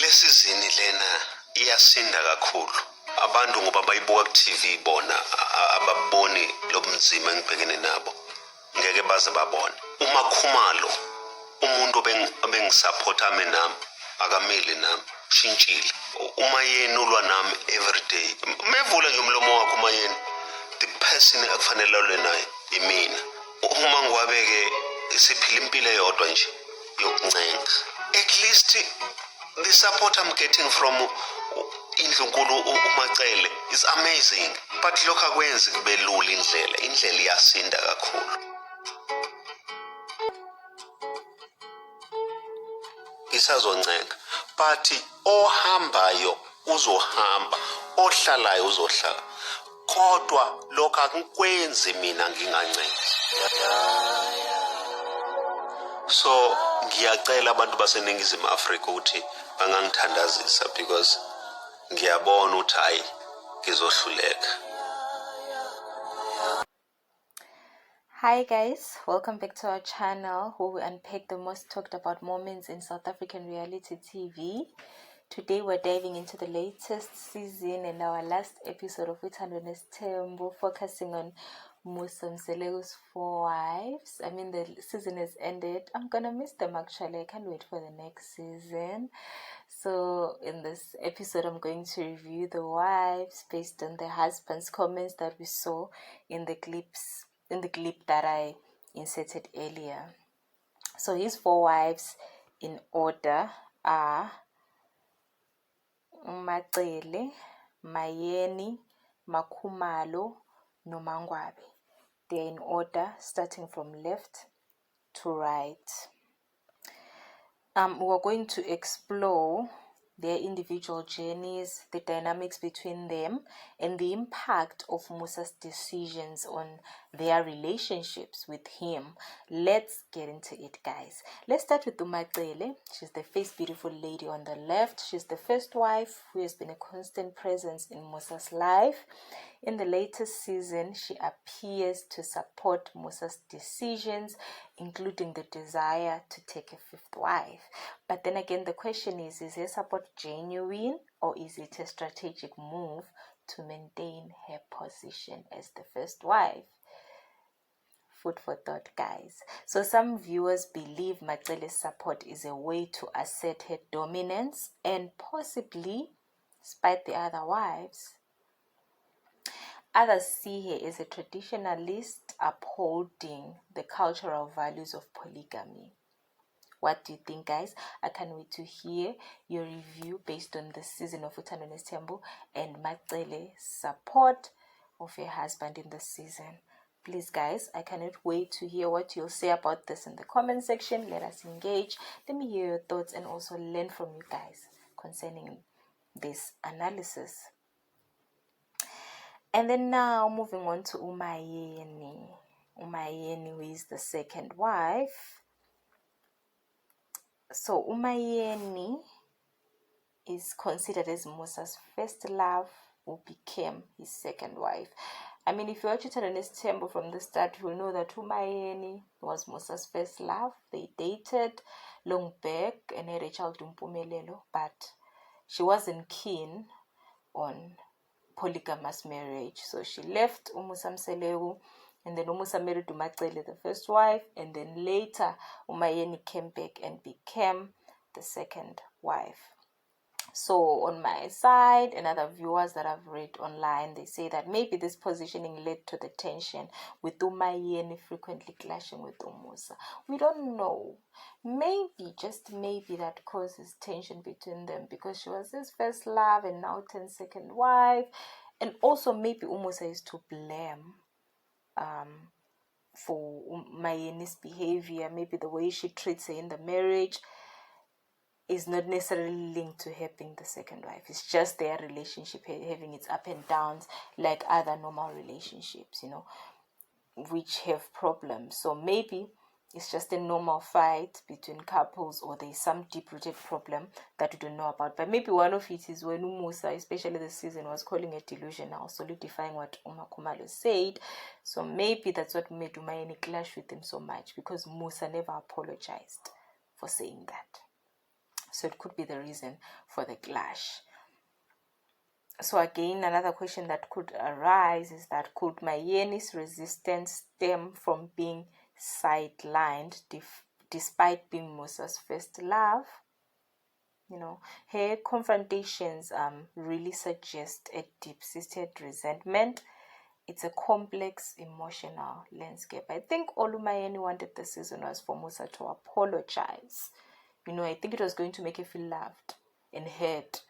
Lesizini lena iyasinda kakhulu. Abantu ngoba bayibuka ku TV bona ababoni lobunzima engibhekene nabo. Ngeke baze babone. Uma Khumalo umuntu obengisupporta nami akameli nami shintshile. Uma yena ulwa nami every day. Mevula nje umlomo wakho uma yena the person akufanele alwe naye imina. Uma ngiwabeke isiphila impilo eyodwa nje yokuncenga. At least the support I'm getting from Indlunkulu uMacele is amazing. But lokho akwenzi kube lula indlela iyasinda kakhulu. Isazoncenga but ohambayo uzohamba, ohlalayo uzohlala. Kodwa lokho akukwenzi mina ngingancenga. So ngiyacela abantu baseNingizimu Afrika ukuthi bangangithandazisa because ngiyabona ukuthi hayi ngizohluleka. Hi guys, welcome back to our channel where we unpack the most talked about moments in South African reality TV. Today we're diving into the latest season and our last episode of Uthando Nesthembu, focusing on Musa Mselegu's 4 wives. I mean, the season has ended. I'm gonna miss them actually. I can't wait for the next season. So in this episode, I'm going to review the wives based on the husband's comments that we saw in the clip that I inserted earlier. So his 4 wives in order are Macele, Mayeni, Makhumalo, Nomangwabe. They're in order starting from left to right. We're going to explore their individual journeys, the dynamics between them, and the impact of Musa's decisions on their relationships with him. Let's get into it, guys. Let's start with Umacele. She's the first beautiful lady on the left. She's the first wife who has been a constant presence in Musa's life. In the latest season, she appears to support Musa's decisions, including the desire to take a 5th wife. But then again, the question is her support genuine or is it a strategic move to maintain her position as the first wife? Food for thought, guys. So some viewers believe Macele's support is a way to assert her dominance and possibly spite the other wives. Others see her as a traditionalist upholding the cultural values of polygamy. What do you think, guys? I can't wait to hear your review based on the season of Uthando Nesthembu and Macele's support of her husband in the season. Please, guys, I cannot wait to hear what you'll say about this in the comment section. Let us engage. Let me hear your thoughts and also learn from you guys concerning this analysis. And then now moving on to Umayeni. Umayeni, who is the second wife. So Umayeni is considered as Musa's first love, who became his second wife. I mean, if you watch Uthando Nesthembu from the start, you will know that Umayeni was Musa's first love. They dated long back and had a child, Mpumelelo, but she wasn't keen on polygamous marriage. So she left Umusa Mseleku, and then Umusa married Umacele, the first wife, and then later Umayeni came back and became the second wife. So on my side and other viewers that I've read online, they say that maybe this positioning led to the tension with Umayeni frequently clashing with Umusa. We don't know. Maybe, just maybe, that causes tension between them because she was his first love and now turned second wife. And also maybe Umusa is to blame for Umayeni's behavior. Maybe the way she treats her in the marriage is not necessarily linked to her being the second wife. It's just their relationship having its up and downs like other normal relationships, you know, which have problems. So maybe it's just a normal fight between couples, or there's some deep-rooted problem that we don't know about. But maybe one of it is when Umusa, especially this season, was calling it delusional, solidifying what Khumalo said. So maybe that's what made Umayeni clash with him so much, because Musa never apologized for saying that. So it could be the reason for the clash. So again, another question that could arise is that could Mayeni's resistance stem from being sidelined despite being Musa's first love? You know, her confrontations really suggest a deep-seated resentment. It's a complex emotional landscape. I think Olumayeni wanted the season was for Musa to apologize. You know, I think it was going to make her feel loved and heard.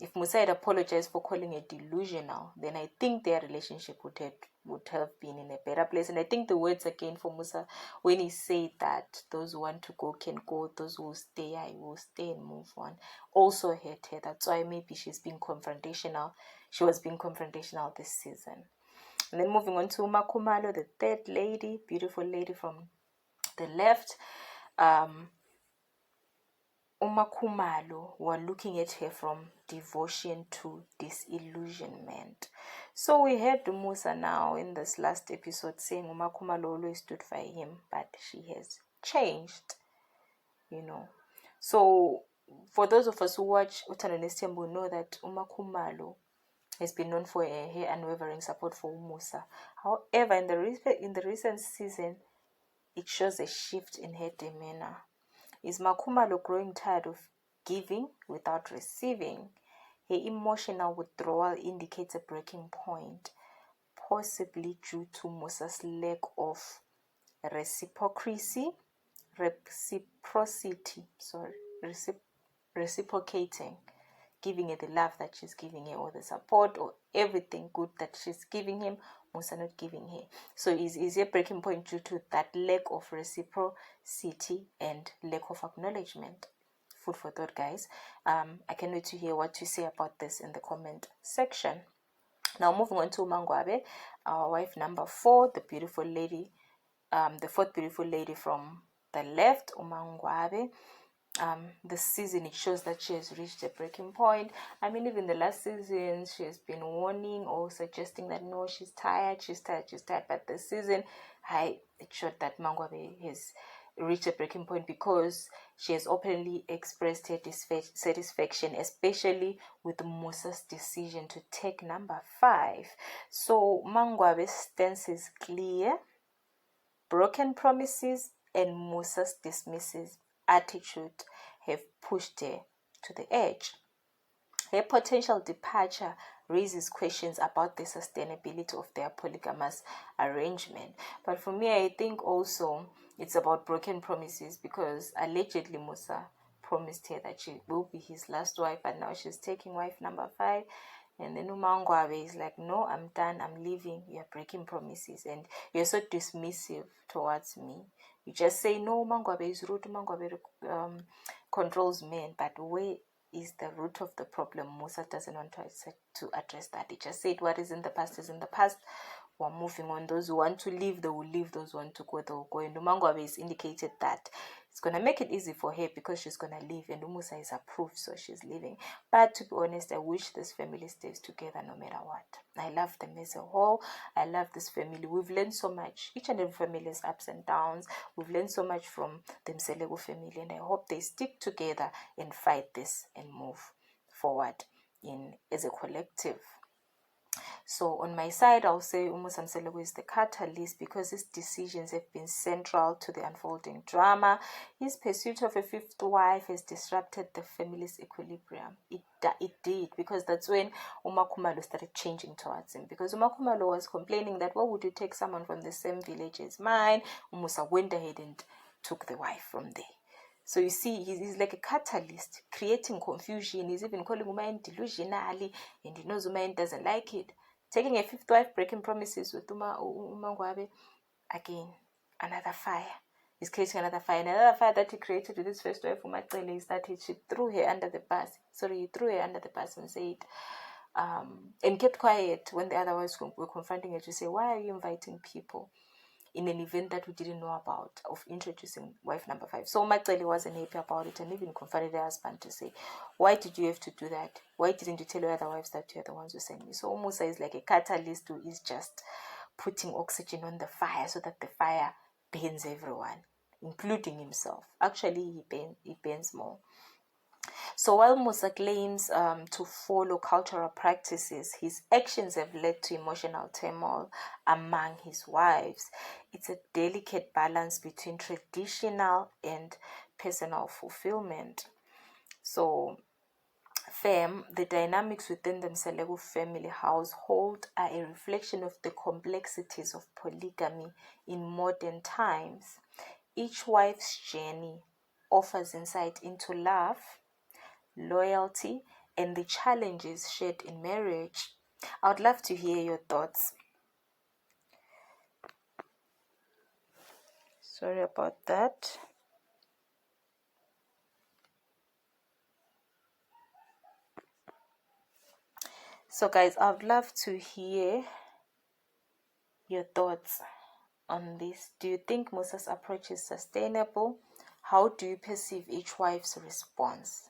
If Musa had apologized for calling it delusional, then I think their relationship would have been in a better place. And I think the words again for Musa, when he said that those who want to go can go, those who will stay, I will stay and move on, also hurt her. That's why maybe she's being confrontational. She was being confrontational this season. And then moving on to Uma Khumalo, the third lady, beautiful lady from the left. Uma Khumalo, we're looking at her from devotion to disillusionment. So we heard Musa now in this last episode saying Uma Khumalo always stood by him, but she has changed, you know. So for those of us who watch Uthando Nesithembu, know that Uma Khumalo has been known for her unwavering support for Musa. However, in the recent season, it shows a shift in her demeanor. Is Makhumalo growing tired of giving without receiving? Her emotional withdrawal indicates a breaking point, possibly due to Musa's lack of reciprocity, reciprocating, giving her the love that she's giving her, or the support, or everything good that she's giving him, Musa not giving her. So is a breaking point due to that lack of reciprocity and lack of acknowledgement. Food for thought, guys. I can't wait to hear what you say about this in the comment section. Now moving on to Mangwabe, our wife number 4, the beautiful lady, the fourth beautiful lady from the left, Umangwabe. This season it shows that she has reached a breaking point. I mean, even the last season she has been warning or suggesting that no, she's tired. But this season, it showed that Mangwabe has reached a breaking point because she has openly expressed her dissatisfaction, especially with Musa's decision to take number 5. So Mangwabe's stance is clear. Broken promises and Musa's dismissive attitude have pushed her to the edge. Her potential departure raises questions about the sustainability of their polygamous arrangement. But for me, I think also it's about broken promises, because allegedly Musa promised her that she will be his last wife, but now she's taking wife number 5. And then Umangwabe is like, no, I'm done, I'm leaving. You're breaking promises and you're so dismissive towards me. You just say, no, Umangwabe is rude, Umangwabe controls men. But where is the root of the problem? Musa doesn't want to address that. He just said what is in the past is in the past. We're moving on. Those who want to leave, they will leave. Those who want to go, they will go. And Umangwabe has indicated that it's going to make it easy for her because she's going to leave, and Musa is approved, so she's leaving. But to be honest, I wish this family stays together no matter what. I love them as a whole. I love this family. We've learned so much. Each and every family has ups and downs. We've learned so much from the Mselego family, and I hope they stick together and fight this and move forward as a collective. So on my side, I'll say Umusa Mselego is the catalyst because his decisions have been central to the unfolding drama. His pursuit of a 5th wife has disrupted the family's equilibrium. It did, because that's when Uma Khumalo started changing towards him. Because Uma Khumalo was complaining that, why would you take someone from the same village as mine? Umusa went ahead and took the wife from there. So you see, he's like a catalyst, creating confusion. He's even calling Umayeni delusionally, and he knows Umayeni doesn't like it. Taking a 5th wife, breaking promises with Umangwabe, again, another fire. He's creating another fire. And another fire that he created with his first wife, Umacele, is that he threw her under the bus. He threw her under the bus and said, and kept quiet when the other wives were confronting her to say, why are you inviting people in an event that we didn't know about, of introducing wife number 5? So Umacele wasn't happy about it and even confronted her husband to say, why did you have to do that? Why didn't you tell your other wives that you're the ones who sent me? So Musa is like a catalyst who is just putting oxygen on the fire so that the fire burns everyone. including himself. Actually, he bends more. So while Musa claims to follow cultural practices, his actions have led to emotional turmoil among his wives. It's a delicate balance between traditional and personal fulfillment. So, the dynamics within the Mseleku family household are a reflection of the complexities of polygamy in modern times. Each wife's journey offers insight into love, loyalty, and the challenges shared in marriage. I would love to hear your thoughts. Sorry about that. So, guys, I'd love to hear your thoughts on this. Do you think Musa's approach is sustainable? How do you perceive each wife's response?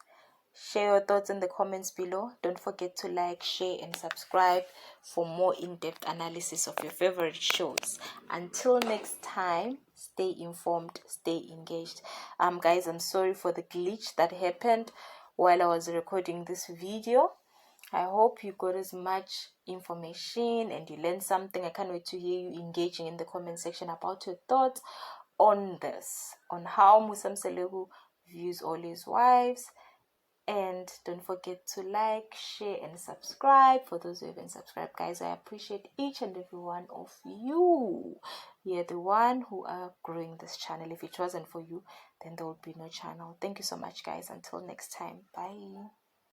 Share your thoughts in the comments below. Don't forget to like, share, and subscribe for more in-depth analysis of your favorite shows. Until next time, stay informed, stay engaged. Guys, I'm sorry for the glitch that happened while I was recording this video. I hope you got as much information and you learned something. I can't wait to hear you engaging in the comment section about your thoughts on this, on how Musa Mseleku views all his wives. And don't forget to like, share, and subscribe. For those who haven't subscribed, guys, I appreciate each and every one of you. You're the one who are growing this channel. If it wasn't for you, then there would be no channel. Thank you so much, guys. Until next time, bye.